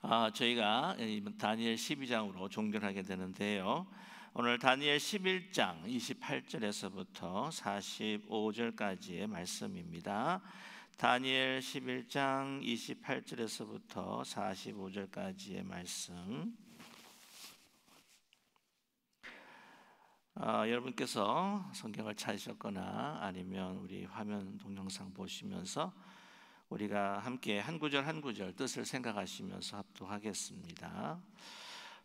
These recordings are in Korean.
저희가 다니엘 12장으로 종결하게 되는데요. 오늘 다니엘 11장 28절에서부터 45절까지의 말씀입니다. 다니엘 11장 28절에서부터 45절까지의 말씀. 여러분께서 성경을 찾으셨거나 아니면 우리 화면 동영상 보시면서 우리가 함께 한 구절 한 구절 뜻을 생각하시면서 합독하겠습니다.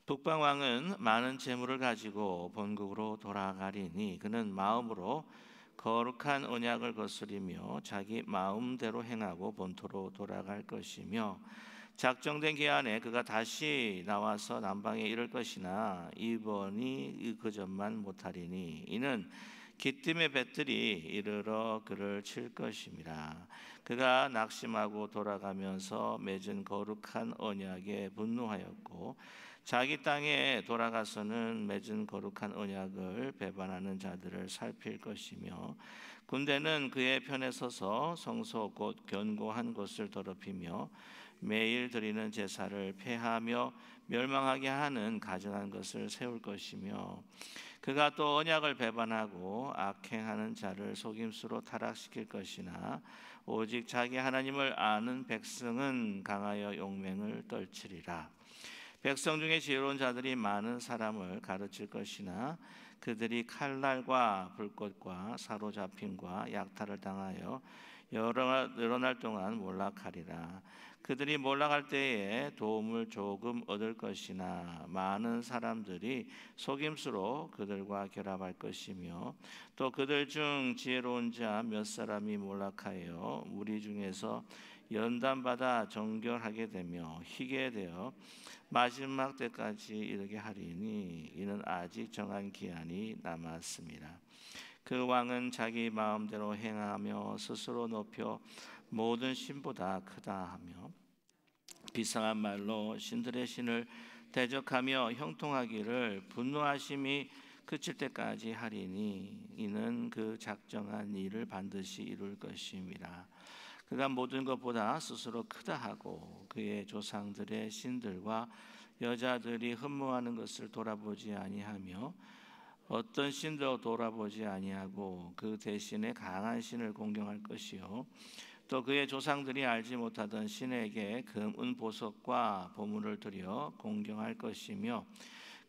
북방왕은 많은 재물을 가지고 본국으로 돌아가리니 그는 마음으로 거룩한 언약을 거스리며 자기 마음대로 행하고 본토로 돌아갈 것이며 작정된 기한에 그가 다시 나와서 남방에 이를 것이나 이번이 그전만 못하리니 이는 기뜸의 배틀이 이르러 그를 칠 것임이라. 그가 낙심하고 돌아가면서 맺은 거룩한 언약에 분노하였고 자기 땅에 돌아가서는 맺은 거룩한 언약을 배반하는 자들을 살필 것이며 군대는 그의 편에 서서 성소 곧 견고한 곳을 더럽히며 매일 드리는 제사를 폐하며 멸망하게 하는 가증한 것을 세울 것이며 그가 또 언약을 배반하고 악행하는 자를 속임수로 타락시킬 것이나 오직 자기 하나님을 아는 백성은 강하여 용맹을 떨치리라. 백성 중에 지혜로운 자들이 많은 사람을 가르칠 것이나 그들이 칼날과 불꽃과 사로잡힘과 약탈을 당하여 여러 날 동안 몰락하리라. 그들이 몰락할 때에 도움을 조금 얻을 것이나 많은 사람들이 속임수로 그들과 결합할 것이며 또 그들 중 지혜로운 자 몇 사람이 몰락하여 무리 중에서 연단받아 정결하게 되며 희게 되어 마지막 때까지 이르게 하리니 이는 아직 정한 기한이 남았습니다. 그 왕은 자기 마음대로 행하며 스스로 높여 모든 신보다 크다 하며 비상한 말로 신들의 신을 대적하며 형통하기를 분노하심이 그칠 때까지 하리니 이는 그 작정한 일을 반드시 이룰 것임이라. 그가 모든 것보다 스스로 크다 하고 그의 조상들의 신들과 여자들이 흠모하는 것을 돌아보지 아니하며 어떤 신도 돌아보지 아니하고 그 대신에 강한 신을 공경할 것이요 또 그의 조상들이 알지 못하던 신에게 금, 은, 보석과 보물을 드려 공경할 것이며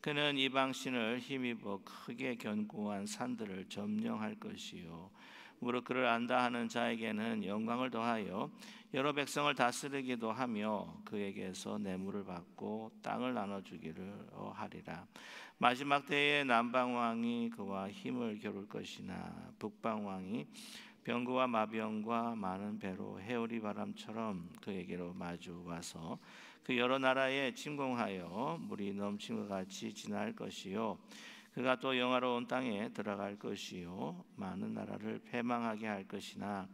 그는 이방 신을 힘입어 크게 견고한 산들을 점령할 것이요 무릇 그를 안다 하는 자에게는 영광을 더하여 여러 백성을 다스리기도 하며 그에게서 뇌물을 받고 땅을 나눠주기를 하리라. 마지막 때에 남방왕이 그와 힘을 겨룰 것이나 북방왕이 병거와 마병과 많은 배로 해오리 바람처럼 그에게로 마주 와서 그 여러 나라에 침공하여 물이 넘친 것 같이 지날 것이요 그가 또 영화로운 땅에 들어갈 것이요 많은 나라를 패망하게 할 것이나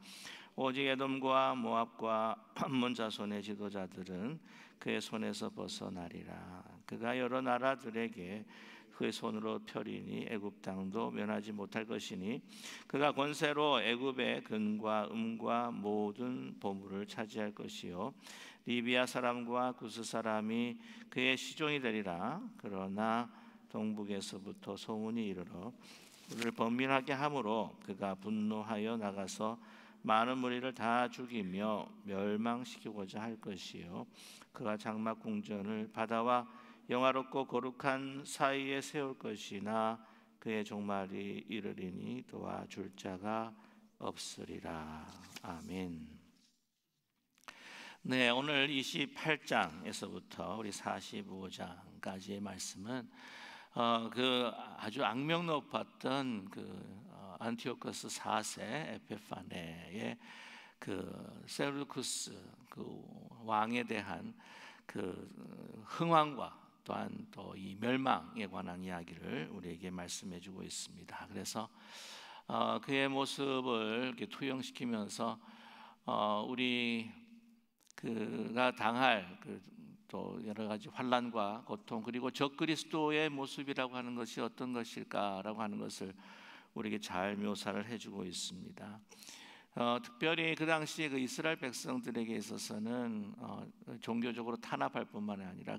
오직 에돔과 모압과 암몬 자손의 지도자들은 그의 손에서 벗어나리라. 그가 여러 나라들에게 그의 손으로 펴리니 애굽 땅도 면하지 못할 것이니 그가 권세로 애굽의 금과 음과 모든 보물을 차지할 것이요 리비아 사람과 구스 사람이 그의 시종이 되리라. 그러나 동북에서부터 소문이 이르러 그를 범민하게 하므로 그가 분노하여 나가서 많은 무리를 다 죽이며 멸망시키고자 할 것이요 그가 장막 궁전을 바다와 영화롭고 거룩한 사이에 세울 것이나 그의 종말이 이르리니 도와줄 자가 없으리라. 아멘. 네, 오늘 28장에서부터 우리 45장까지의 말씀은 그 아주 악명 높았던 그 안티오코스 4세 에피파네의 그 세르쿠스 그 왕에 대한 그 흥왕과 또한 또 이 멸망에 관한 이야기를 우리에게 말씀해주고 있습니다. 그래서 그의 모습을 이렇게 투영시키면서 우리 그가 당할 또 여러 가지 환난과 고통 그리고 적그리스도의 모습이라고 하는 것이 어떤 것일까라고 하는 것을 우리에게 잘 묘사를 해주고 있습니다. 특별히 그 당시에 그 이스라엘 백성들에게 있어서는 종교적으로 탄압할 뿐만 아니라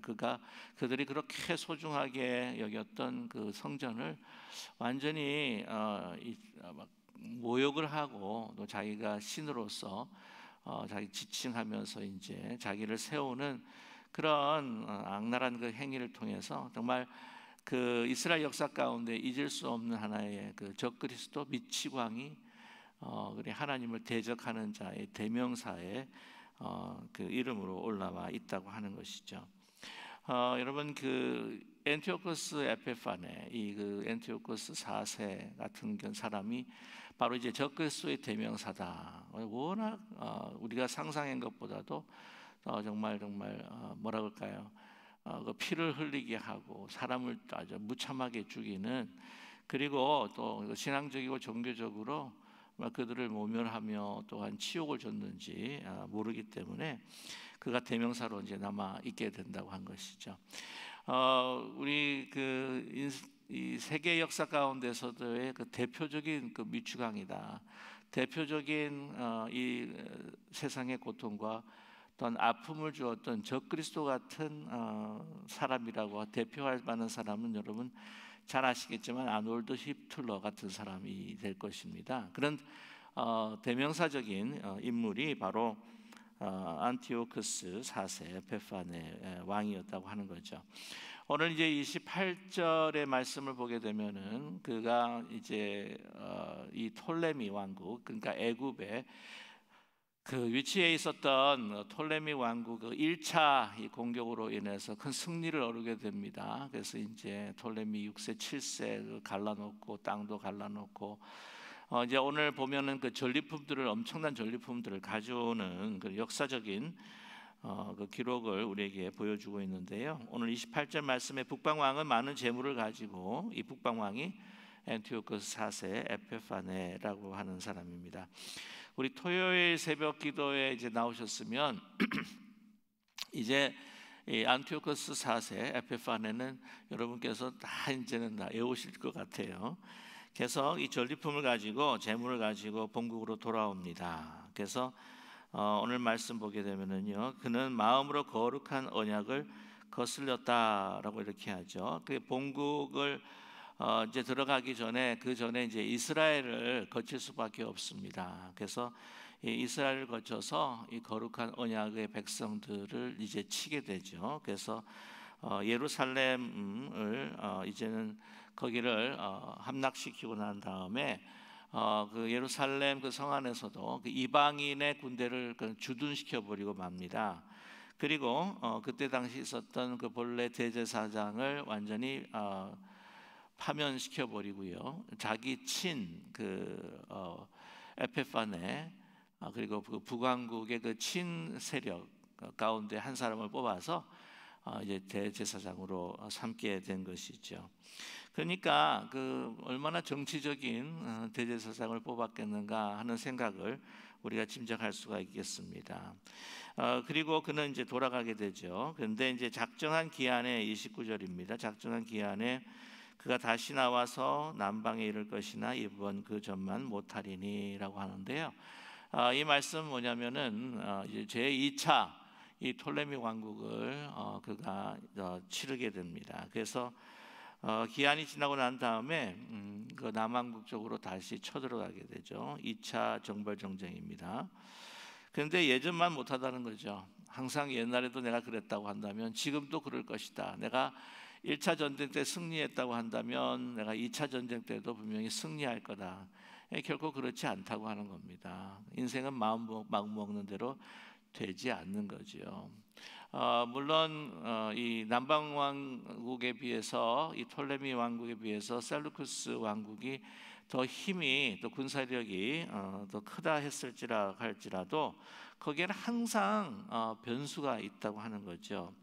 그들이 그렇게 소중하게 여겼던 그 성전을 완전히 막 모욕을 하고 또 자기가 신으로서 자기 지칭하면서 이제 자기를 세우는 그런 악랄한 그 행위를 통해서 정말 그 이스라엘 역사 가운데 잊을 수 없는 하나의 그 적그리스도 미치광이 그래 하나님을 대적하는 자의 대명사의 그 이름으로 올라와 있다고 하는 것이죠. 여러분 그 엔티오코스 에페파네 이 그 엔티오코스 4세 같은 사람이 바로 이제 적그리스도의 대명사다. 워낙 우리가 상상한 것보다도 정말 뭐라 그럴까요? 그 피를 흘리게 하고 사람을 아주 무참하게 죽이는, 그리고 또 신앙적이고 종교적으로 그들을 모멸하며 또한 치욕을 줬는지 모르기 때문에 그가 대명사로 이제 남아 있게 된다고 한 것이죠. 우리 이 세계 역사 가운데서도의 그 대표적인 그 미추강이다. 대표적인 이 세상의 고통과 또한 아픔을 주었던 적그리스도 같은 사람이라고 대표할 만한 사람은 여러분 잘 아시겠지만 아놀드 히틀러 같은 사람이 될 것입니다. 그런 대명사적인 인물이 바로 안티오쿠스 4세 에페판의 왕이었다고 하는 거죠. 오늘 이제 28절의 말씀을 보게 되면은 그가 이제 이 톨레미 왕국, 그러니까 애굽의 그 위치에 있었던 톨레미 왕국 그 1차 이 공격으로 인해서 큰 승리를 얻게 됩니다. 그래서 이제 톨레미 6세, 7세 갈라놓고 땅도 갈라놓고 이제 오늘 보면은 그 전리품들을 엄청난 전리품들을 가져오는 그 역사적인 그 기록을 우리에게 보여주고 있는데요. 오늘 28절 말씀에 북방왕은 많은 재물을 가지고 이 북방왕이 엔티오코스 4세 에페파네라고 하는 사람입니다. 우리 토요일 새벽 기도에 이제 나오셨으면 이제 이 안티오코스 4세 에페파네는 여러분께서 다 이제는 다 외우실 것 같아요. 그래서 이 전리품을 가지고 재물을 가지고 본국으로 돌아옵니다. 그래서 오늘 말씀 보게 되면은요, 그는 마음으로 거룩한 언약을 거슬렸다라고 이렇게 하죠. 그 본국을 이제 들어가기 전에 그 전에 이제 이스라엘을 거칠 수밖에 없습니다. 그래서 이 이스라엘을 거쳐서 이 거룩한 언약의 백성들을 이제 치게 되죠. 그래서 예루살렘을 이제는 거기를 함락시키고 난 다음에 그 예루살렘 그 성 안에서도 그 이방인의 군대를 주둔시켜 버리고 맙니다. 그리고 그때 당시 있었던 그 본래 대제사장을 완전히 파면시켜 버리고요. 자기 친 그 에페파네 그리고 그 북왕국의 그 친 세력 가운데 한 사람을 뽑아서 이제 대제사장으로 삼게 된 것이죠. 그러니까 그 얼마나 정치적인 대제사장을 뽑았겠는가 하는 생각을 우리가 짐작할 수가 있겠습니다. 그리고 그는 이제 돌아가게 되죠. 그런데 이제 작정한 기한에 29절입니다. 작정한 기한에 그가 다시 나와서 남방에 이를 것이나 이번 그 전만 못하리니라고 하는데요. 이 말씀 뭐냐면은 이제 제 2차 이 톨레미 왕국을 그가 치르게 됩니다. 그래서 기한이 지나고 난 다음에 그 남왕국 쪽으로 다시 쳐들어가게 되죠. 2차 정벌 정쟁입니다. 그런데 예전만 못하다는 거죠. 항상 옛날에도 내가 그랬다고 한다면 지금도 그럴 것이다. 내가 1차 전쟁 때 승리했다고 한다면 내가 2차 전쟁 때도 분명히 승리할 거다. 결코 그렇지 않다고 하는 겁니다. 인생은 마음 먹는 대로 되지 않는 거죠. 물론 이 남방 왕국에 비해서 이 톨레미 왕국에 비해서 셀루쿠스 왕국이 더 힘이 또 군사력이 더 크다 할지라도 거기에는 항상 변수가 있다고 하는 거죠.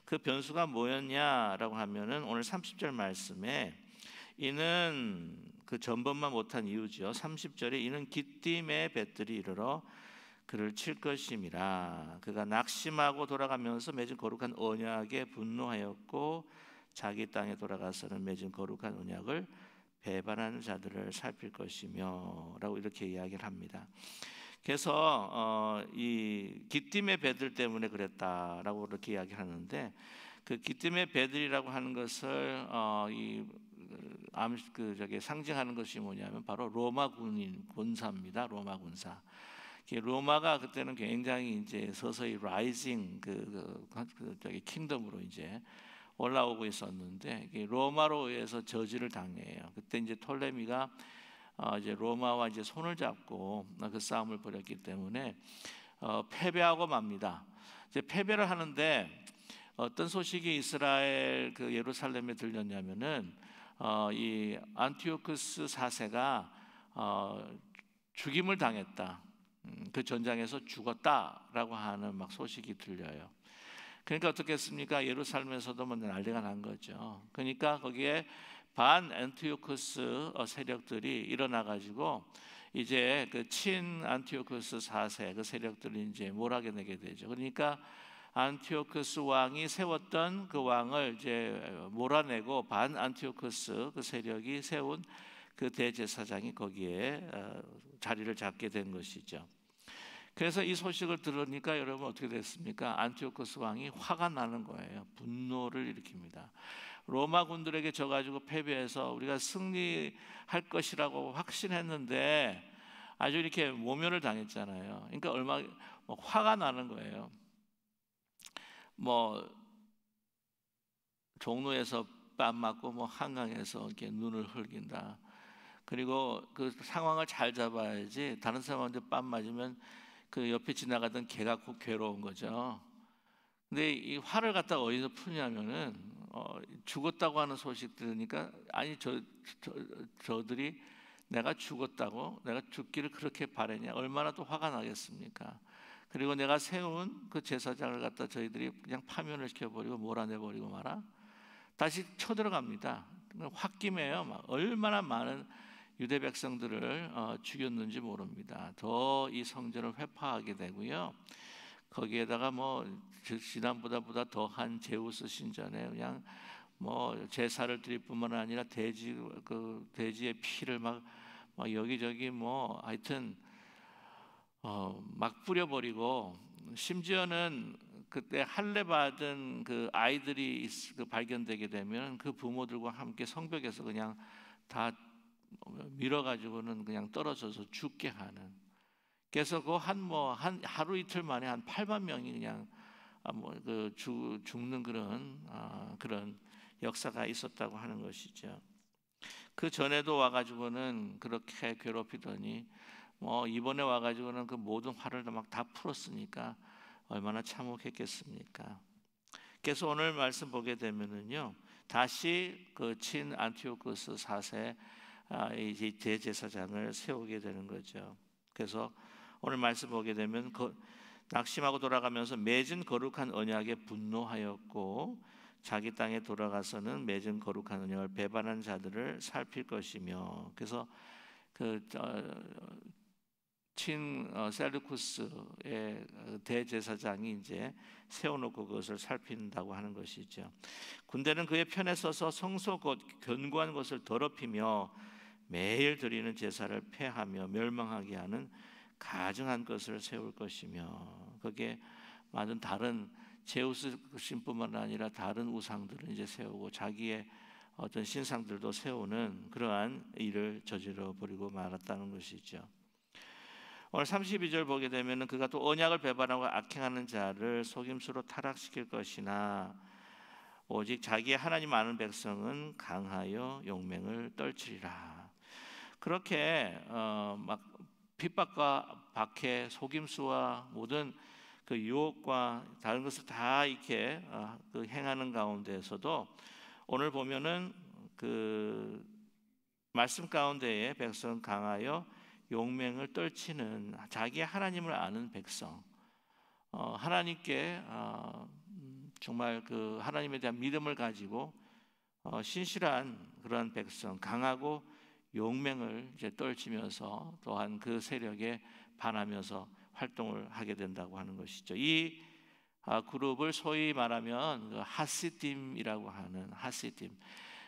그 변수가 뭐였냐라고 하면은 오늘 30절 말씀에 이는 그 전번만 못한 이유죠. 30절에 이는 기띔의 뱃들이 이르러 그를 칠 것임이라. 그가 낙심하고 돌아가면서 맺은 거룩한 언약에 분노하였고 자기 땅에 돌아가서는 맺은 거룩한 언약을 배반하는 자들을 살필 것이며라고 이렇게 이야기를 합니다. 그래서 이 기띔의 배들 때문에 그랬다라고 이렇게 이야기를 하는데, 그 기띔의 배들이라고 하는 것을 상징하는 것이 뭐냐면 바로 로마 군사입니다. 로마 군사. 로마가 그때는 굉장히 이제 서서히 라이징 킹덤으로 이제 올라오고 있었는데, 로마로 의해서 저지를 당해요. 그때 이제 톨레미가 이제 로마와 이제 손을 잡고 그 싸움을 벌였기 때문에 패배하고 맙니다. 이제 패배를 하는데 어떤 소식이 이스라엘 그 예루살렘에 들렸냐면은 이 안티오쿠스 4세가 죽임을 당했다. 그 전장에서 죽었다라고 하는 막 소식이 들려요. 그러니까 어떻겠습니까? 예루살렘에서도 뭐 난리가 난 거죠. 그러니까 거기에 반 안티오쿠스 세력들이 일어나 가지고 이제 그 친 안티오쿠스 4세 그 세력들이 이제 몰아게 되게 되죠. 그러니까 안티오쿠스 왕이 세웠던 그 왕을 이제 몰아내고 반 안티오쿠스 그 세력이 세운 그 대제사장이 거기에 자리를 잡게 된 것이죠. 그래서 이 소식을 들으니까 여러분 어떻게 됐습니까? 안티오쿠스 왕이 화가 나는 거예요. 분노를 일으킵니다. 로마 군들에게 져가지고 패배해서 우리가 승리할 것이라고 확신했는데 아주 이렇게 모면을 당했잖아요. 그러니까 얼마 화가 나는 거예요. 뭐 종로에서 뺨 맞고 뭐 한강에서 이렇게 눈을 흘긴다. 그리고 그 상황을 잘 잡아야지 다른 사람한테 뺨 맞으면 그 옆에 지나가던 개가 꼭 괴로운 거죠. 근데 이 화를 갖다가 어디서 푸냐면은 죽었다고 하는 소식 들으니까 아니 저들이 내가 죽었다고, 내가 죽기를 그렇게 바라냐, 얼마나 또 화가 나겠습니까? 그리고 내가 세운 그 제사장을 갖다 저희들이 그냥 파면을 시켜버리고 몰아내버리고 말아 다시 쳐들어갑니다. 홧김에요. 막 얼마나 많은 유대 백성들을 죽였는지 모릅니다. 더 이 성전을 회파하게 되고요. 거기에다가 뭐 지난보다 더한 제우스 신전에 그냥 뭐 제사를 드릴 뿐만 아니라 돼지의 피를 막 여기저기 뭐 하여튼 막 뿌려버리고, 심지어는 그때 할례 받은 그 아이들이 발견되게 되면 그 부모들과 함께 성벽에서 그냥 다 밀어가지고는 그냥 떨어져서 죽게 하는. 그래서 그 한 하루 이틀 만에 한 8만 명이 그냥 죽는 그런 역사가 있었다고 하는 것이죠. 그 전에도 와가지고는 그렇게 괴롭히더니 이번에 와가지고는 그 모든 화를 막 다 풀었으니까 얼마나 참혹했겠습니까? 그래서 오늘 말씀 보게 되면은요, 다시 그 친 안티오쿠스 4세 이제 대제사장을 세우게 되는 거죠. 그래서 오늘 말씀 보게 되면 낙심하고 돌아가면서 맺은 거룩한 언약에 분노하였고 자기 땅에 돌아가서는 맺은 거룩한 언약을 배반한 자들을 살필 것이며, 그래서 친 셀루쿠스의 대제사장이 이제 세워놓고 그것을 살핀다고 하는 것이죠. 군대는 그의 편에 서서 성소 곧 견고한 것을 더럽히며 매일 드리는 제사를 폐하며 멸망하게 하는 가증한 것을 세울 것이며, 거기에 많은 다른 제우스 신뿐만 아니라 다른 우상들을 이제 세우고 자기의 어떤 신상들도 세우는 그러한 일을 저질러 버리고 말았다는 것이죠. 오늘 32절 보게 되면 그가 또 언약을 배반하고 악행하는 자를 속임수로 타락시킬 것이나 오직 자기의 하나님 아는 백성은 강하여 용맹을 떨치리라. 그렇게 막 핍박과 박해, 속임수와 모든 그 유혹과 다른 것을 다 이렇게 행하는 가운데에서도 오늘 보면은 그 말씀 가운데에 백성 강하여 용맹을 떨치는 자기 하나님을 아는 백성, 하나님께 정말 그 하나님에 대한 믿음을 가지고 신실한 그러한 백성, 강하고 용맹을 이제 떨치면서 또한 그 세력에 반하면서 활동을 하게 된다고 하는 것이죠. 이 그룹을 소위 말하면 하시딤이라고 하는 하시딤.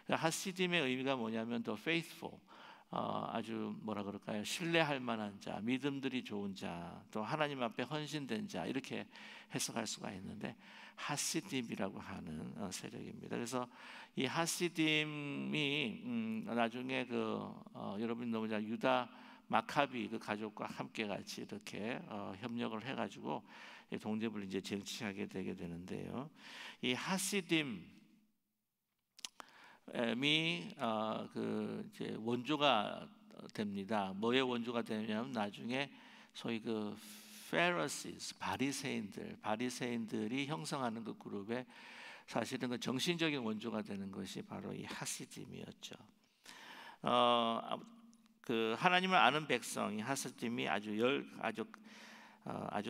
하시딤의 의미가 뭐냐면 더 faithful, 아주 뭐라 그럴까요? 신뢰할 만한 자, 믿음들이 좋은 자, 또 하나님 앞에 헌신된 자, 이렇게 해석할 수가 있는데 하시딤이라고 하는 세력입니다. 그래서 이 하시딤이 나중에 여러분이 너무 잘 유다 마카비 그 가족과 함께 같이 이렇게 협력을 해가지고 동집을 이제 정치하게 되게 되는데요. 이 하시딤이 이제 원조가 됩니다. 뭐의 원조가 되냐면 나중에 소위 바리새인들이 형성하는 그 그룹의 사실은 그 정신적인 원조가 되는 것이 바로 이 하시딤이었죠. 하나님을 아는 백성이 하시딤이 아주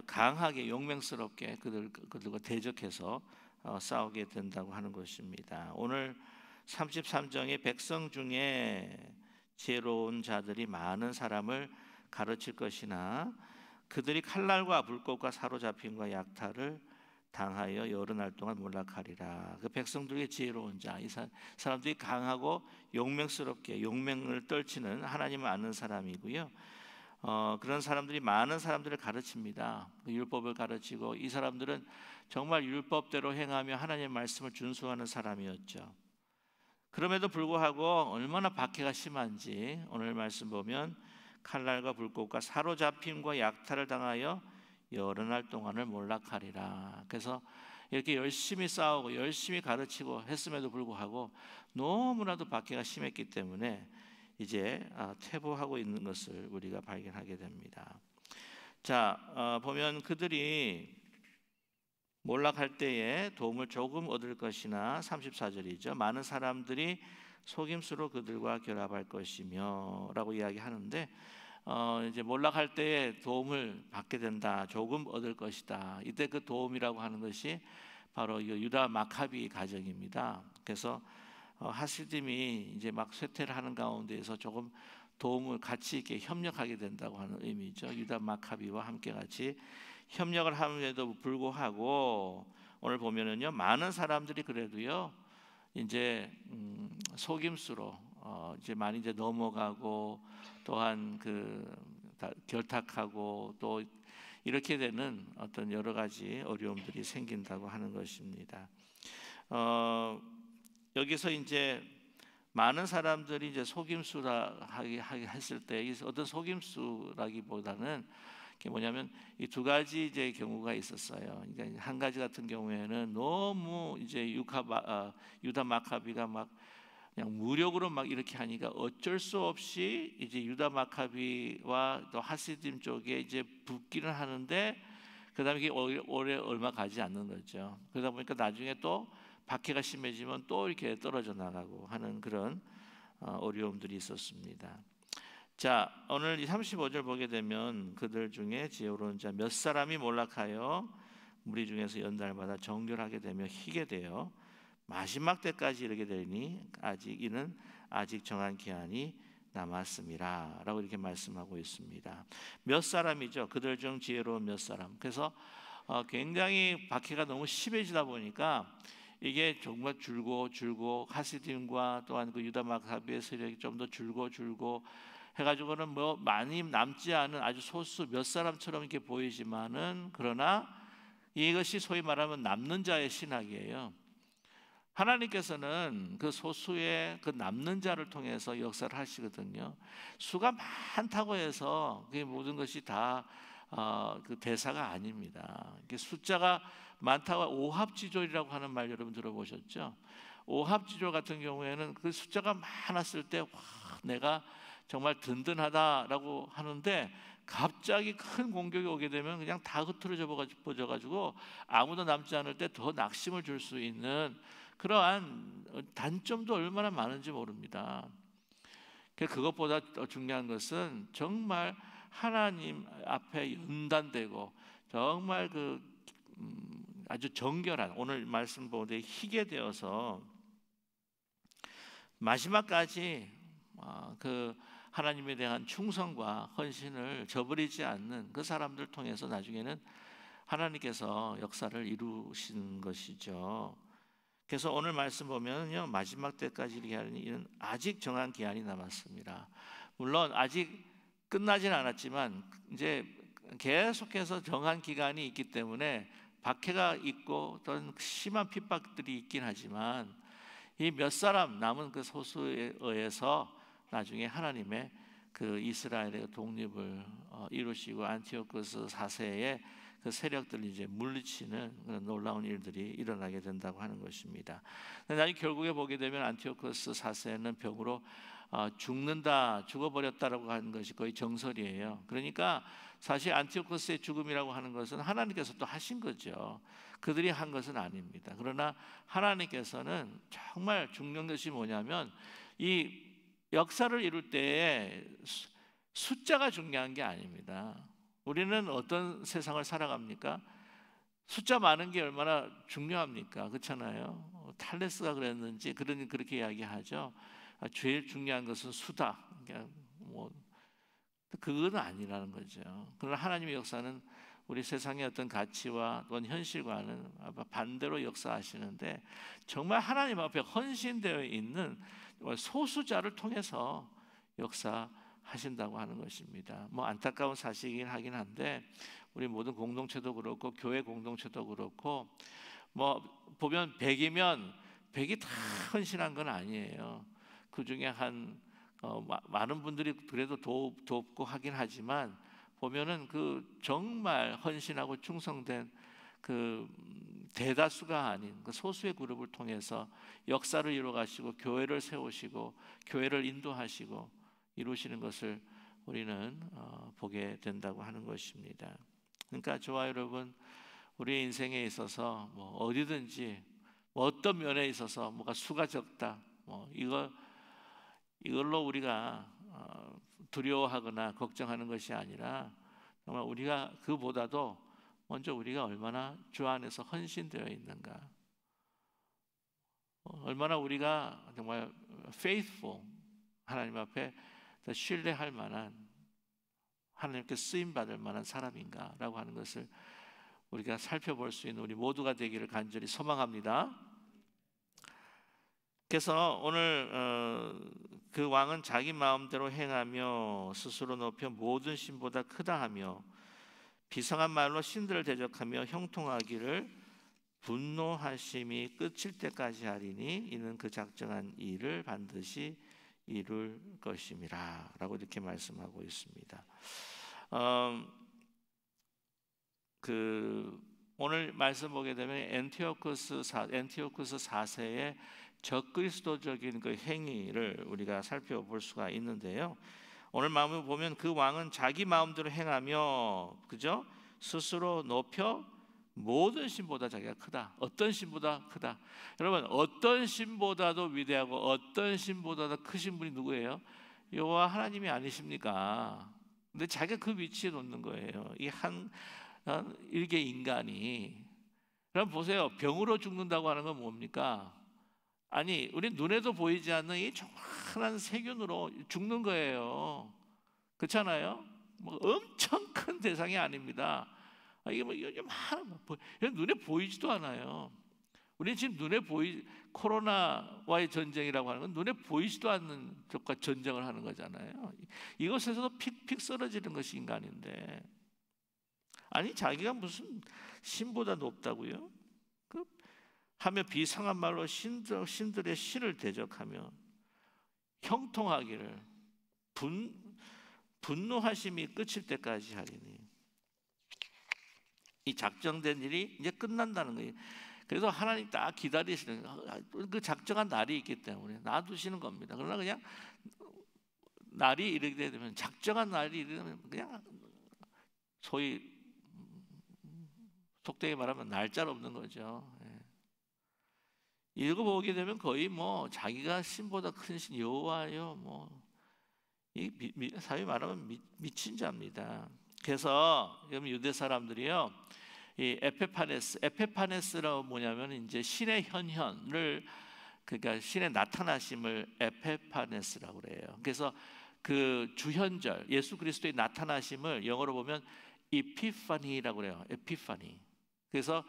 강하게 용맹스럽게 그들과 대적해서 싸우게 된다고 하는 것입니다. 오늘 33장의 백성 중에 지혜로운 자들이 많은 사람을 가르칠 것이나 그들이 칼날과 불꽃과 사로잡힘과 약탈을 당하여 여러 날 동안 몰락하리라. 그 백성들의 지혜로운 자, 이 사람들이 강하고 용맹스럽게 용맹을 떨치는 하나님을 아는 사람이고요. 그런 사람들이 많은 사람들을 가르칩니다. 율법을 가르치고 이 사람들은 정말 율법대로 행하며 하나님의 말씀을 준수하는 사람이었죠. 그럼에도 불구하고 얼마나 박해가 심한지 오늘 말씀 보면 칼날과 불꽃과 사로잡힘과 약탈을 당하여 여러 날 동안을 몰락하리라. 그래서 이렇게 열심히 싸우고 열심히 가르치고 했음에도 불구하고 너무나도 박해가 심했기 때문에 이제 퇴보하고 있는 것을 우리가 발견하게 됩니다. 자, 보면 그들이 몰락할 때에 도움을 조금 얻을 것이나 34절이죠. 많은 사람들이 속임수로 그들과 결합할 것이며 라고 이야기하는데 이제 몰락할 때에 도움을 받게 된다. 조금 얻을 것이다. 이때 그 도움이라고 하는 것이 바로 유다 마카비 가정입니다. 그래서 하시딤이 이제 막 쇠퇴를 하는 가운데에서 조금 도움을 같이 이렇게 협력하게 된다고 하는 의미죠. 유다 마카비와 함께 같이 협력을 함에도 불구하고 오늘 보면은요, 많은 사람들이 그래도요 이제 속임수로 이제 많이 이제 넘어가고 또한 결탁하고 또 이렇게 되는 어떤 여러 가지 어려움들이 생긴다고 하는 것입니다. 여기서 이제 많은 사람들이 이제 속임수라 했을 때 어떤 속임수라기보다는 그게 뭐냐면 이 두 가지 이제 경우가 있었어요. 그러니까 한 가지 같은 경우에는 너무 이제 유다 마카비가 막 그냥 무력으로 막 이렇게 하니까 어쩔 수 없이 이제 유다 마카비와 또 하시딤 쪽에 이제 붙기는 하는데 그다음에 이게 오래 얼마 가지 않는 거죠. 그러다 보니까 나중에 또 박해가 심해지면 또 이렇게 떨어져 나가고 하는 그런 어려움들이 있었습니다. 자, 오늘 이 35절 보게 되면 그들 중에 지혜로운 자 몇 사람이 몰락하여 무리 중에서 연달마다 정결하게 되며 희게 되어 마지막 때까지 이르게 되니 이는 아직 정한 기한이 남았음이라 라고 이렇게 말씀하고 있습니다. 몇 사람이죠. 그들 중 지혜로운 몇 사람. 그래서 굉장히 박해가 너무 심해지다 보니까 이게 정말 줄고 하시딤과 또한 그 유다 마카비의 세력이 좀 더 줄고 해가지고는 뭐 많이 남지 않은 아주 소수 몇 사람처럼 이렇게 보이지만은 그러나 이것이 소위 말하면 남는 자의 신학이에요. 하나님께서는 그 소수의 그 남는 자를 통해서 역사를 하시거든요. 수가 많다고 해서 그 모든 것이 다 그 대사가 아닙니다. 숫자가 많다고 오합지졸이라고 하는 말 여러분 들어보셨죠? 오합지졸 같은 경우에는 그 숫자가 많았을 때 와, 내가 정말 든든하다라고 하는데 갑자기 큰 공격이 오게 되면 그냥 다 흐트러져 버져가지고 아무도 남지 않을 때 더 낙심을 줄 수 있는 그러한 단점도 얼마나 많은지 모릅니다. 그것보다 더 중요한 것은 정말 하나님 앞에 연단되고 정말 아주 정결한 오늘 말씀 보되 희게 되어서 마지막까지 하나님에 대한 충성과 헌신을 저버리지 않는 그 사람들 통해서 나중에는 하나님께서 역사를 이루신 것이죠. 그래서 오늘 말씀 보면요, 마지막 때까지 이는 아직 정한 기한이 남았습니다. 물론 아직 끝나진 않았지만 이제 계속해서 정한 기간이 있기 때문에 박해가 있고 또는 심한 핍박들이 있긴 하지만 이 몇 사람 남은 그 소수에 의해서 나중에 하나님의 그 이스라엘의 독립을 이루시고 안티오코스 4세의 그 세력들을 이제 물리치는 그런 놀라운 일들이 일어나게 된다고 하는 것입니다. 나중에 결국에 보게 되면 안티오코스 4세는 병으로 죽어버렸다라고 하는 것이 거의 정설이에요. 그러니까 사실 안티오코스의 죽음이라고 하는 것은 하나님께서 또 하신 거죠. 그들이 한 것은 아닙니다. 그러나 하나님께서는 정말 중요한 것이 뭐냐면 이 역사를 이룰 때에 숫자가 중요한 게 아닙니다. 우리는 어떤 세상을 살아갑니까? 숫자 많은 게 얼마나 중요합니까? 그렇잖아요. 탈레스가 그랬는지 그렇게 이야기하죠. 제일 중요한 것은 수다. 그러니까 그건 아니라는 거죠. 그러나 하나님의 역사는 우리 세상의 어떤 가치와 또는 현실과는 반대로 역사하시는데 정말 하나님 앞에 헌신되어 있는 소수자를 통해서 역사하신다고 하는 것입니다. 안타까운 사실이긴 하긴 한데 우리 모든 공동체도 그렇고 교회 공동체도 그렇고 보면 100이면 100이 다 헌신한 건 아니에요. 그 중에 많은 분들이 그래도 돕고 하긴 하지만 보면은 그 정말 헌신하고 충성된 그 대다수가 아닌 그 소수의 그룹을 통해서 역사를 이루어가시고 교회를 세우시고 교회를 인도하시고 이루시는 것을 우리는 보게 된다고 하는 것입니다. 그러니까 저와 여러분 우리의 인생에 있어서 어디든지 어떤 면에 있어서 뭐가 수가 적다 이걸로 우리가 두려워하거나 걱정하는 것이 아니라 정말 우리가 그보다도 먼저 우리가 얼마나 주 안에서 헌신되어 있는가, 얼마나 우리가 정말 faithful, 하나님 앞에 신뢰할 만한, 하나님께 쓰임받을 만한 사람인가라고 하는 것을 우리가 살펴볼 수 있는 우리 모두가 되기를 간절히 소망합니다. 그래서 오늘 그 왕은 자기 마음대로 행하며 스스로 높여 모든 신보다 크다 하며 비상한 말로 신들을 대적하며 형통하기를 분노하심이 끝일 때까지 하리니 이는 그 작정한 일을 반드시 이룰 것임이라 라고 이렇게 말씀하고 있습니다. 오늘 말씀 보게 되면 엔티오쿠스 4세의 적그리스도적인 그 행위를 우리가 살펴볼 수가 있는데요. 오늘 마음을 보면 그 왕은 자기 마음대로 행하며 그죠? 스스로 높여 모든 신보다 자기가 크다. 어떤 신보다 크다. 여러분 어떤 신보다도 위대하고 어떤 신보다도 크신 분이 누구예요? 여호와 하나님이 아니십니까? 근데 자기가 그 위치에 놓는 거예요. 이 일개 인간이. 그럼 보세요. 병으로 죽는다고 하는 건 뭡니까? 아니 우리 눈에도 보이지 않는 이 조그만한 세균으로 죽는 거예요. 그렇잖아요? 엄청 큰 대상이 아닙니다. 이게 눈에 보이지도 않아요. 우리 지금 코로나와의 전쟁이라고 하는 건 눈에 보이지도 않는 적과 전쟁을 하는 거잖아요. 이것에서도 픽픽 쓰러지는 것이 인간인데, 아니 자기가 무슨 신보다 높다고요? 하며 비상한 말로 신들의 신을 대적하며 형통하기를 분노하심이 끝일 때까지 하리니, 이 작정된 일이 이제 끝난다는 거예요. 그래서 하나님 딱 기다리시는 그 작정한 날이 있기 때문에 놔두시는 겁니다. 그러나 그냥 날이 이르게 되면, 작정한 날이 이르면 그냥 소위 속되게 말하면 날짜로 없는 거죠. 읽어보게 되면 거의 자기가 신보다 큰 신 여호와요, 사회 말하면 미친 자입니다. 그래서 여러분 유대 사람들이요, 이 에페파네스라고 뭐냐면 이제 신의 현현을, 그러니까 신의 나타나심을 에페파네스라고 그래요. 그래서 그 주현절 예수 그리스도의 나타나심을 영어로 보면 이피파니라고 그래요. 에피파니. 그래서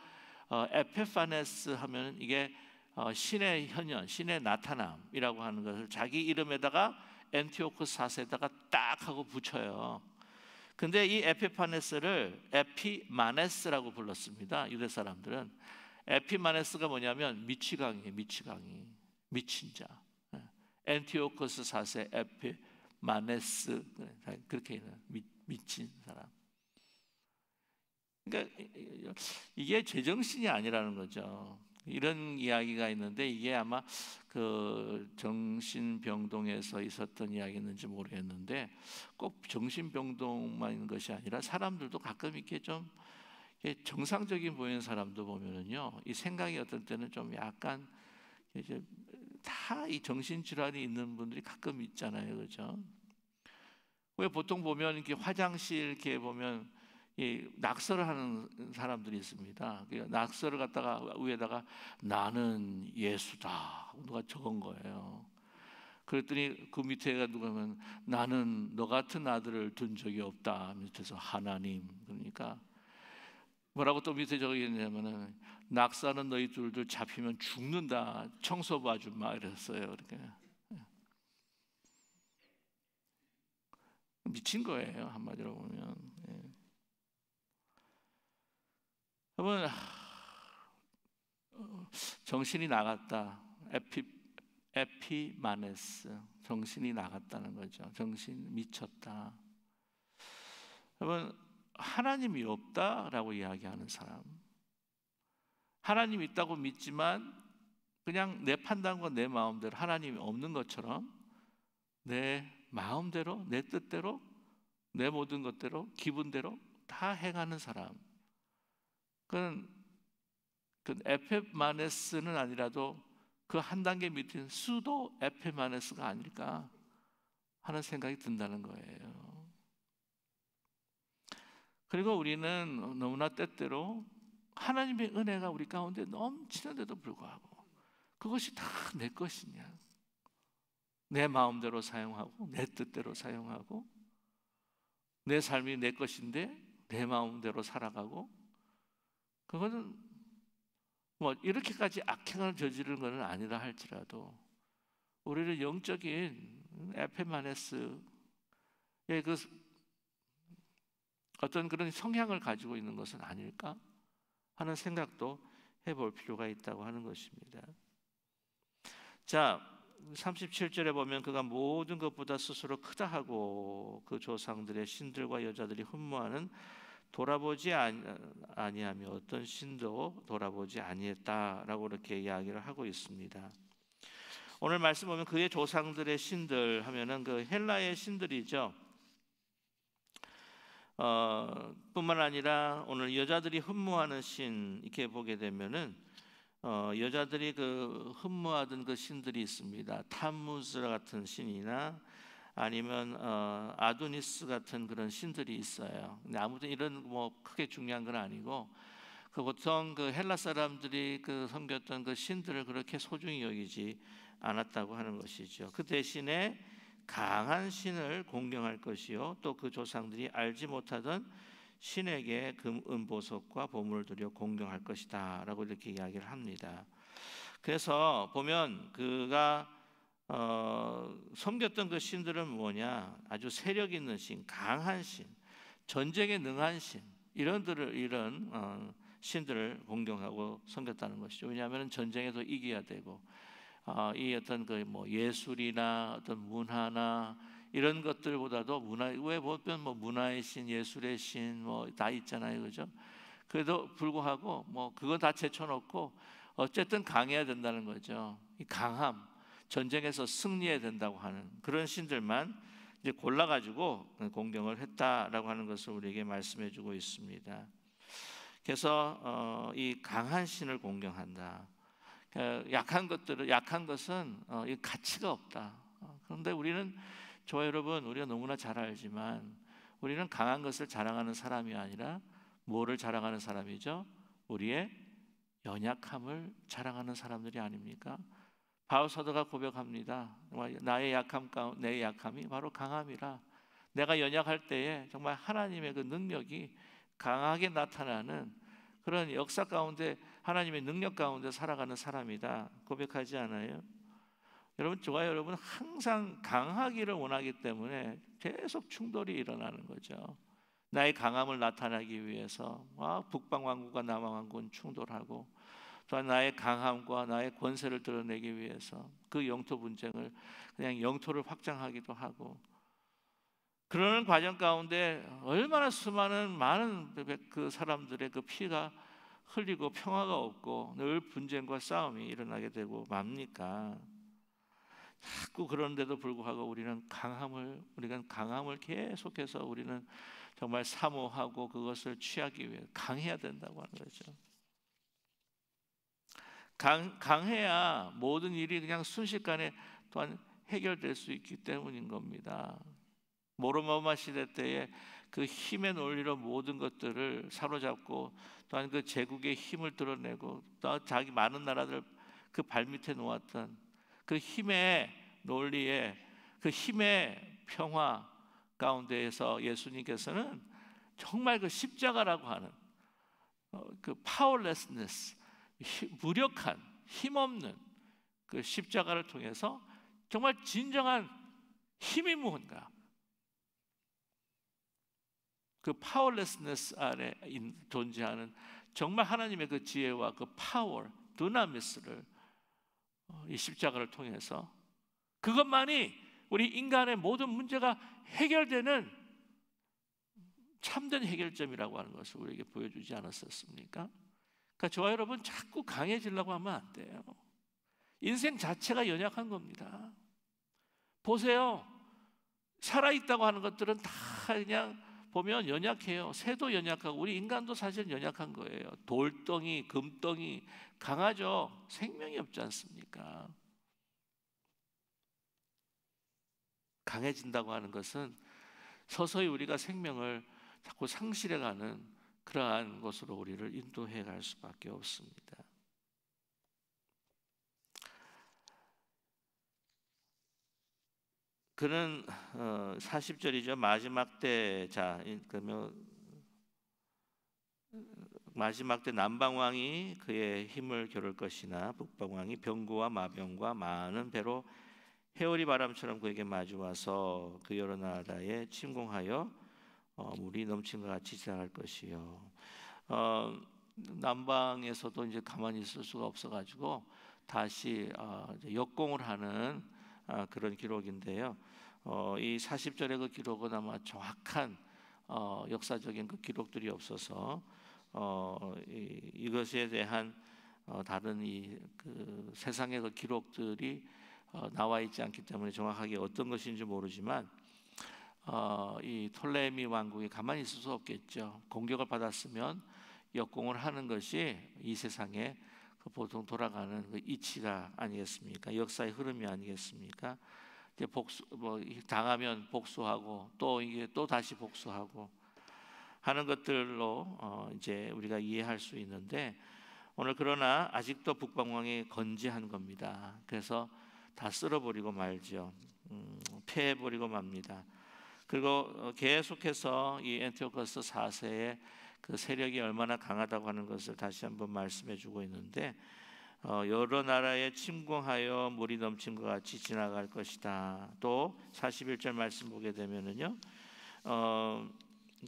에페파네스 하면 이게 신의 현현, 신의 나타남이라고 하는 것을 자기 이름에다가 엔티오코스 4세에다가 딱 하고 붙여요. 근데 이 에피파네스를 에피마네스라고 불렀습니다. 유대 사람들은. 에피마네스가 뭐냐면 미치광이에요. 미치광이, 미친 자. 엔티오코스 4세 에피마네스, 그렇게 미친 사람. 그러니까 이게 제정신이 아니라는 거죠. 이런 이야기가 있는데 이게 아마 그 정신병동에서 있었던 이야기였는지 모르겠는데 꼭 정신병동만 있는 것이 아니라 사람들도 가끔 이렇게 좀 정상적인 보이는 사람도 보면은요, 이 생각이 어떤 때는 좀 약간 이제 다 이 정신질환이 있는 분들이 가끔 있잖아요, 그렇죠? 왜 보통 보면 이렇게 화장실 이렇게 보면 이 낙서를 하는 사람들이 있습니다. 낙서를 갖다가 위에다가 나는 예수다 누가 적은 거예요. 그랬더니 그 밑에가 누가 하면 나는 너 같은 아들을 둔 적이 없다. 밑에서 하나님. 그러니까 뭐라고 또 밑에 적어 있냐면은 낙서는 너희 둘들 잡히면 죽는다. 청소부 아줌마 이랬어요. 이렇게 미친 거예요, 한마디로 보면. 여러분, 정신이 나갔다. 에피마네스, 정신이 나갔다는 거죠. 정신 미쳤다. 여러분, 하나님이 없다라고 이야기하는 사람, 하나님이 있다고 믿지만 그냥 내 판단과 내 마음대로 하나님이 없는 것처럼 내 마음대로, 내 뜻대로, 내 모든 것대로, 기분대로 다 행하는 사람, 그 에페마네스는 아니라도 그 한 단계 밑인 수도 에페마네스가 아닐까 하는 생각이 든다는 거예요. 그리고 우리는 너무나 때때로 하나님의 은혜가 우리 가운데 넘치는데도 불구하고 그것이 다 내 것이냐, 내 마음대로 사용하고 내 뜻대로 사용하고 내 삶이 내 것인데 내 마음대로 살아가고, 그거는 뭐 이렇게까지 악행을 저지르는 것은 아니라 할지라도 우리는 영적인 에페마네스의 그 어떤 그런 성향을 가지고 있는 것은 아닐까 하는 생각도 해볼 필요가 있다고 하는 것입니다. 자, 37절에 보면 그가 모든 것보다 스스로 크다 하고 그 조상들의 신들과 여자들이 흠모하는 돌아보지 아니하며 어떤 신도 돌아보지 아니했다라고 이렇게 이야기를 하고 있습니다. 오늘 말씀 보면 그의 조상들의 신들 하면은 그 헬라의 신들이죠. 뿐만 아니라 오늘 여자들이 흠모하는 신 이렇게 보게 되면은 여자들이 그 흠모하던 그 신들이 있습니다. 탐무스 같은 신이나 아니면 아도니스 같은 그런 신들이 있어요. 근데 아무튼 이런 뭐 크게 중요한 건 아니고 그 보통 그 헬라 사람들이 그 섬겼던 그 신들을 그렇게 소중히 여기지 않았다고 하는 것이죠. 그 대신에 강한 신을 공경할 것이요 또 그 조상들이 알지 못하던 신에게 금, 은, 보석과 보물을 드려 공경할 것이다 라고 이렇게 이야기를 합니다. 그래서 보면 그가 섬겼던 그 신들은 뭐냐, 아주 세력 있는 신, 강한 신, 전쟁에 능한 신, 이런 신들을 공경하고 섬겼다는 것이죠. 왜냐하면 전쟁에서 이겨야 되고 이 어떤 그 뭐 예술이나 어떤 문화나 이런 것들보다도 왜 보면 뭐 문화의 신, 예술의 신 뭐 다 있잖아요, 그죠? 그래도 불구하고 뭐 그건 다 제쳐놓고 어쨌든 강해야 된다는 거죠. 이 강함, 전쟁에서 승리해야 된다고 하는 그런 신들만 이제 골라가지고 공경을 했다라고 하는 것을 우리에게 말씀해주고 있습니다. 그래서 이 강한 신을 공경한다. 약한 것은 가치가 없다. 그런데 우리는 저와 여러분, 우리가 너무나 잘 알지만 우리는 강한 것을 자랑하는 사람이 아니라 뭐를 자랑하는 사람이죠? 우리의 연약함을 자랑하는 사람들이 아닙니까? 바울 사도가 고백합니다. 나의 내 약함이 바로 강함이라. 내가 연약할 때에 정말 하나님의 그 능력이 강하게 나타나는 그런 역사 가운데 하나님의 능력 가운데 살아가는 사람이다 고백하지 않아요? 여러분, 저와 여러분 항상 강하기를 원하기 때문에 계속 충돌이 일어나는 거죠. 나의 강함을 나타내기 위해서 북방왕국과 남왕국은 충돌하고, 또한 나의 강함과 나의 권세를 드러내기 위해서 그 영토 분쟁을 그냥 영토를 확장하기도 하고, 그러는 과정 가운데 얼마나 수많은 많은 그 사람들의 그 피가 흘리고 평화가 없고 늘 분쟁과 싸움이 일어나게 되고 맙니까? 자꾸 그런데도 불구하고 우리가 강함을 계속해서 우리는 정말 사모하고 그것을 취하기 위해 강해야 된다고 하는 거죠. 강해야 모든 일이 그냥 순식간에 또한 해결될 수 있기 때문인 겁니다. 모로마마 시대 때에 그 힘의 논리로 모든 것들을 사로잡고, 또한 그 제국의 힘을 드러내고, 또 자기 많은 나라들 그 발밑에 놓았던 그 힘의 논리에, 그 힘의 평화 가운데에서 예수님께서는 정말 그 십자가라고 하는 그 파워레스니스, 무력한 힘없는 그 십자가를 통해서 정말 진정한 힘이 무언가, 그 파워레스니스 아래 존재하는 정말 하나님의 그 지혜와 그 파워, 두나미스를 이 십자가를 통해서, 그것만이 우리 인간의 모든 문제가 해결되는 참된 해결점이라고 하는 것을 우리에게 보여주지 않았었습니까? 그러니까 저와 여러분 자꾸 강해지려고 하면 안 돼요. 인생 자체가 연약한 겁니다. 보세요. 살아있다고 하는 것들은 다 그냥 보면 연약해요. 새도 연약하고 우리 인간도 사실 연약한 거예요. 돌덩이, 금덩이 강하죠. 생명이 없지 않습니까? 강해진다고 하는 것은 서서히 우리가 생명을 자꾸 상실해가는 그러한 것으로 우리를 인도해 갈 수밖에 없습니다. 그는 40절이죠. 마지막 때, 그러면 마지막 때 남방왕이 그의 힘을 겨룰 것이나 북방왕이 병거와 마병과 많은 배로 해오리 바람처럼 그에게 마주와서 그 여러 나라에 침공하여 물이 넘친 것 같이 지나갈 것이요. 남방에서도 이제 가만히 있을 수가 없어가지고 다시 역공을 하는 그런 기록인데요. 이 40절의 그 기록은 아마 정확한 역사적인 그 기록들이 없어서 이것에 대한 다른 그 세상의 그 기록들이 나와 있지 않기 때문에 정확하게 어떤 것인지 모르지만, 이 톨레미 왕국이 가만히 있을 수 없겠죠. 공격을 받았으면 역공을 하는 것이 이 세상에 그 보통 돌아가는 그 이치가 아니겠습니까? 역사의 흐름이 아니겠습니까? 이제 당하면 복수하고 또 이게 또 다시 복수하고 하는 것들로 이제 우리가 이해할 수 있는데, 오늘 그러나 아직도 북방왕이 건재한 겁니다. 그래서 다 쓸어버리고 말죠. 패해버리고 맙니다. 그리고 계속해서 이 안티오코스 4세의 그 세력이 얼마나 강하다고 하는 것을 다시 한번 말씀해주고 있는데, 여러 나라에 침공하여 물이 넘친 것 같이 지나갈 것이다. 또 41절 말씀 보게 되면은요,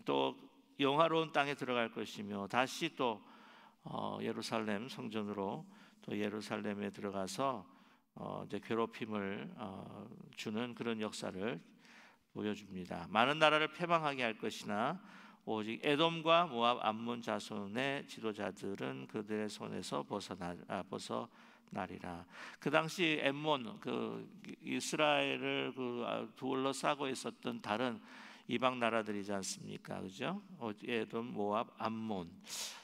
또 영화로운 땅에 들어갈 것이며 다시 또 예루살렘 성전으로 또 예루살렘에 들어가서 이제 괴롭힘을 주는 그런 역사를 보여줍니다. 많은 나라를 패망하게 할 것이나 오직 에돔과 모압 암몬 자손의 지도자들은 그들의 손에서 벗어나리라. 그 당시 엠몬, 그 이스라엘을 둘러싸고 있었던 다른 이방 나라들이지 않습니까? 그죠? 에돔, 모압, 암몬.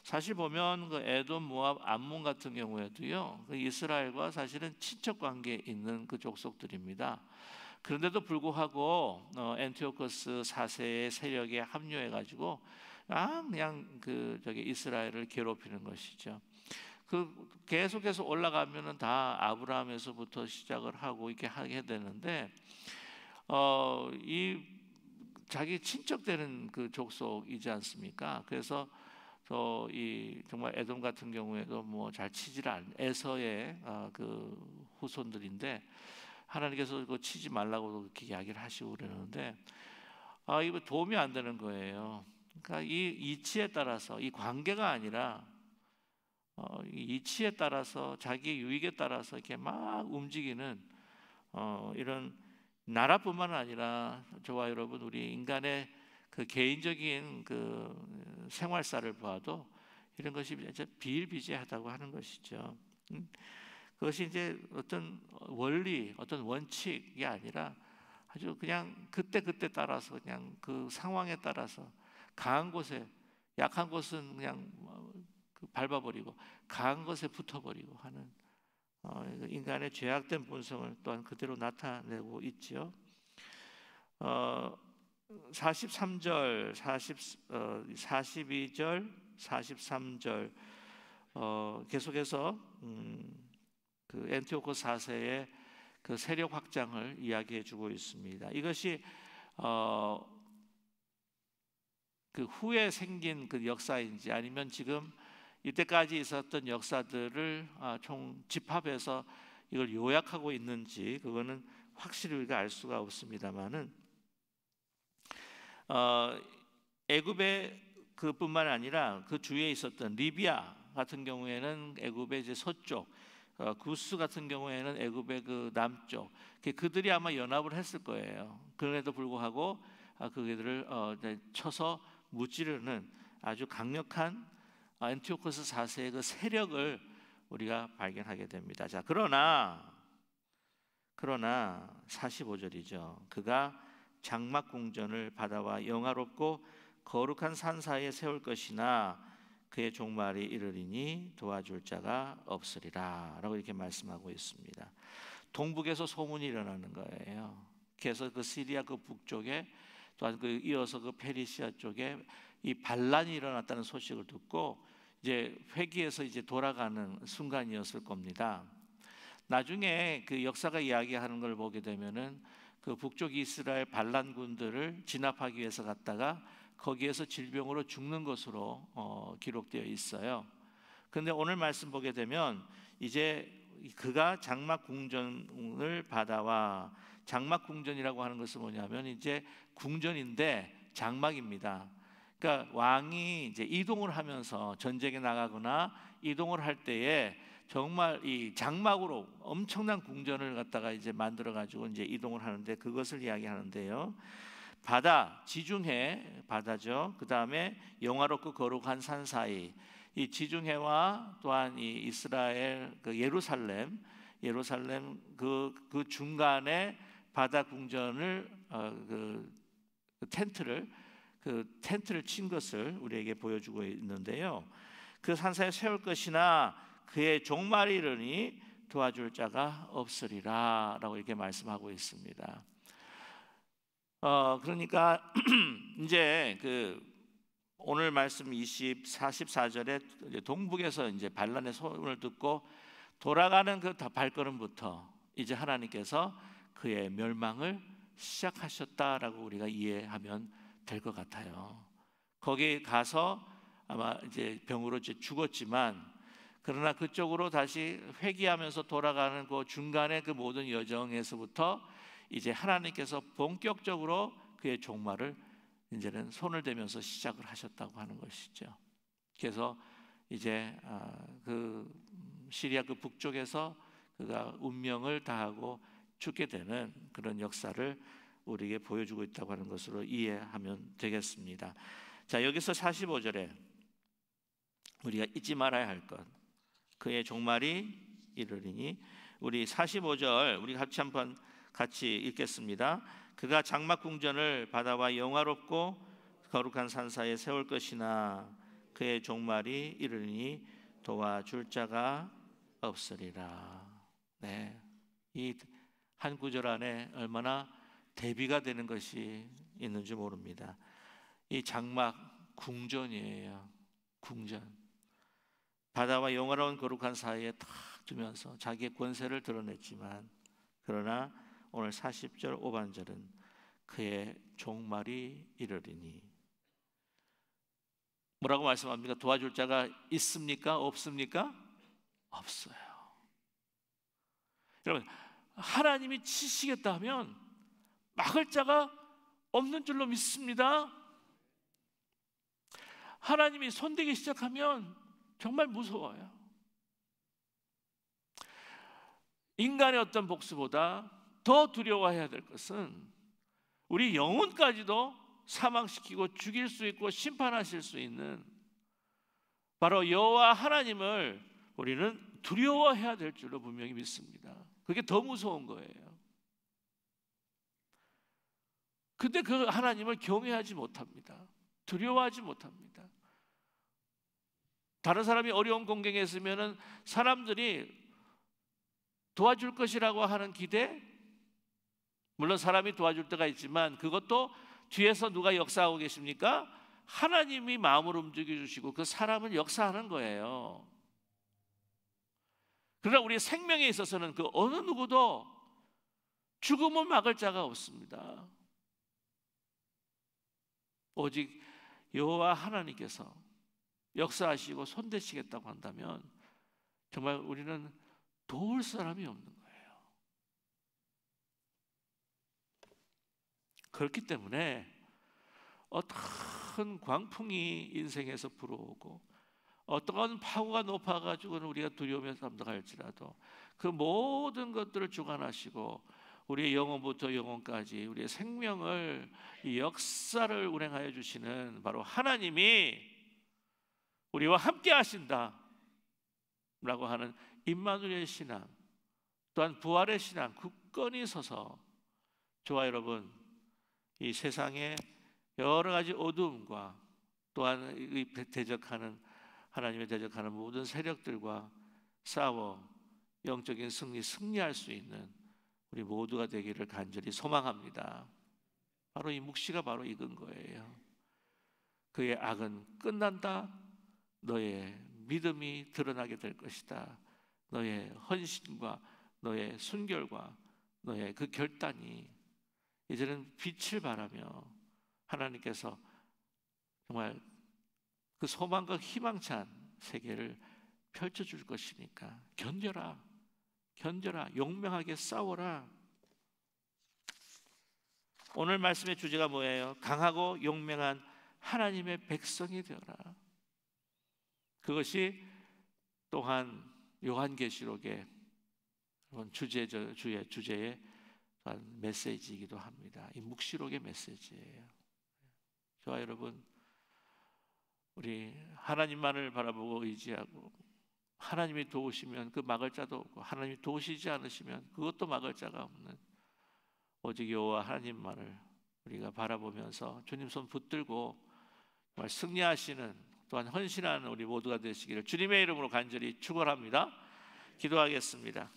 사실 보면 그 에돔, 모압, 암몬 같은 경우에도요, 그 이스라엘과 사실은 친척 관계에 있는 그 족속들입니다. 그런데도 불구하고 안티오코스 4세의 세력에 합류해가지고 그냥 이스라엘을 괴롭히는 것이죠. 그 계속해서 올라가면은 다 아브라함에서부터 시작을 하고 이렇게 하게 되는데, 이 자기 친척되는 그 족속이지 않습니까? 그래서 또 이 정말 에돔 같은 경우에도 뭐 잘 치질 않 에서의 그 후손들인데 하나님께서 그 치지 말라고 그렇게 이야기를 하시고 그러는데 이거 도움이 안 되는 거예요. 그러니까 이 이치에 따라서 이 관계가 아니라 이 이치에 따라서 자기 유익에 따라서 이렇게 막 움직이는 이런 나라뿐만 아니라 저와 여러분 우리 인간의 그 개인적인 그 생활사를 봐도 이런 것이 이제 비일비재하다고 하는 것이죠. 그것이 이제 어떤 원리, 어떤 원칙이 아니라 아주 그냥 그때 따라서 그냥 그 상황에 따라서 강한 곳에 약한 곳은 그냥 그 밟아버리고 강한 것에 붙어버리고 하는 인간의 죄악된 본성을 또한 그대로 나타내고 있지요. 43절, 42절, 43절 계속해서 그 엔티오코스 4세의 그 세력 확장을 이야기해 주고 있습니다. 이것이 그 후에 생긴 그 역사인지 아니면 지금 이때까지 있었던 역사들을 총 집합해서 이걸 요약하고 있는지 그거는 확실히 우리가 알 수가 없습니다만은 애굽의 그뿐만 아니라 그 주위에 있었던 리비아 같은 경우에는 애굽의 이제 서쪽, 구스 같은 경우에는 애굽의 그 남쪽, 그들이 아마 연합을 했을 거예요. 그럼에도 불구하고 그들을 쳐서 무찌르는 아주 강력한 안티오코스 4세의 그 세력을 우리가 발견하게 됩니다. 자, 그러나 45절이죠. 그가 장막 궁전을 바다와 영화롭고 거룩한 산 사이에 세울 것이나 그의 종말이 이르리니 도와줄 자가 없으리라 라고 이렇게 말씀하고 있습니다. 동북에서 소문이 일어나는 거예요. 그래서 그 시리아 그 북쪽에 또한 그 이어서 그 페르시아 쪽에 이 반란이 일어났다는 소식을 듣고 이제 회기에서 이제 돌아가는 순간이었을 겁니다. 나중에 그 역사가 이야기하는 걸 보게 되면은 그 북쪽 이스라엘 반란군들을 진압하기 위해서 갔다가 거기에서 질병으로 죽는 것으로 기록되어 있어요. 그런데 오늘 말씀 보게 되면 이제 그가 장막 궁전을 바다와 장막 궁전이라고 하는 것은 뭐냐면 이제 궁전인데 장막입니다. 그러니까 왕이 이제 이동을 하면서 전쟁에 나가거나 이동을 할 때에 정말 이 장막으로 엄청난 궁전을 갖다가 이제 만들어 가지고 이제 이동을 하는데 그것을 이야기하는데요. 바다, 지중해 바다죠. 그 다음에 영화롭고 거룩한 산 사이, 이 지중해와 또한 이 이스라엘 그 예루살렘 그 중간에 바다 궁전을 그 텐트를 친 것을 우리에게 보여주고 있는데요. 그 산사에 세울 것이나 그의 종말이 이르니 도와줄 자가 없으리라라고 이렇게 말씀하고 있습니다. 그러니까 이제 그 오늘 말씀 44절에 동북에서 이제 반란의 소문을 듣고 돌아가는 그 발걸음부터 이제 하나님께서 그의 멸망을 시작하셨다라고 우리가 이해하면 될 것 같아요. 거기 가서 아마 이제 병으로 이제 죽었지만 그러나 그쪽으로 다시 회귀하면서 돌아가는 그 중간에 그 모든 여정에서부터 이제 하나님께서 본격적으로 그의 종말을 이제는 손을 대면서 시작을 하셨다고 하는 것이죠. 그래서 이제 그 시리아 그 북쪽에서 그가 운명을 다하고 죽게 되는 그런 역사를 우리에게 보여주고 있다고 하는 것으로 이해하면 되겠습니다. 자, 여기서 45절에 우리가 잊지 말아야 할 것, 그의 종말이 이르리니, 우리 45절 우리 같이 읽겠습니다. 그가 장막 궁전을 바다와 영화롭고 거룩한 산사에 세울 것이나 그의 종말이 이르니 도와줄 자가 없으리라. 네, 이 한 구절 안에 얼마나 대비가 되는 것이 있는지 모릅니다. 이 장막 궁전이에요. 궁전. 바다와 영화로운 거룩한 사이에 탁 두면서 자기의 권세를 드러냈지만 그러나 오늘 40절 5반절은 그의 종말이 이르리니, 뭐라고 말씀합니까? 도와줄 자가 있습니까? 없습니까? 없어요. 여러분, 하나님이 치시겠다 하면 막을 자가 없는 줄로 믿습니다. 하나님이 손대기 시작하면 정말 무서워요. 인간의 어떤 복수보다 더 두려워해야 될 것은 우리 영혼까지도 사망시키고 죽일 수 있고 심판하실 수 있는 바로 여호와 하나님을 우리는 두려워해야 될 줄로 분명히 믿습니다. 그게 더 무서운 거예요. 근데 그 하나님을 경외하지 못합니다. 두려워하지 못합니다. 다른 사람이 어려운 공경에 있으면 사람들이 도와줄 것이라고 하는 기대, 물론 사람이 도와줄 때가 있지만 그것도 뒤에서 누가 역사하고 계십니까? 하나님이 마음을 움직여주시고 그 사람을 역사하는 거예요. 그러나 우리 생명에 있어서는 그 어느 누구도 죽음을 막을 자가 없습니다. 오직 여호와 하나님께서 역사하시고 손대시겠다고 한다면 정말 우리는 도울 사람이 없는 거예요. 그렇기 때문에 어떤 광풍이 인생에서 불어오고 어떠한 파고가 높아가지고는 우리가 두려움에 감당할지라도 그 모든 것들을 주관하시고 우리의 영혼부터 영혼까지 우리의 생명을 이 역사를 운행하여 주시는 바로 하나님이 우리와 함께 하신다 라고 하는 임마누엘 신앙, 또한 부활의 신앙 굳건히 서서 저와 여러분 이 세상의 여러 가지 어두움과 또한 대적하는 하나님의 대적하는 모든 세력들과 싸워 영적인 승리할 수 있는 우리 모두가 되기를 간절히 소망합니다. 바로 이 묵시가 바로 익은 거예요. 그의 악은 끝난다. 너의 믿음이 드러나게 될 것이다. 너의 헌신과 너의 순결과 너의 그 결단이 이제는 빛을 발하며 하나님께서 정말 그 소망과 희망찬 세계를 펼쳐줄 것이니까 견뎌라, 용맹하게 싸워라. 오늘 말씀의 주제가 뭐예요? 강하고 용맹한 하나님의 백성이 되어라. 그것이 또한 요한계시록의 주제의 메시지이기도 합니다. 이 묵시록의 메시지예요. 저와 여러분, 우리 하나님만을 바라보고 의지하고 하나님이 도우시면 그 막을 자도 없고 하나님이 도우시지 않으시면 그것도 막을 자가 없는 오직 여호와 하나님만을 우리가 바라보면서 주님 손 붙들고 정말 승리하시는 또한 헌신하는 우리 모두가 되시기를 주님의 이름으로 간절히 축원합니다. 기도하겠습니다.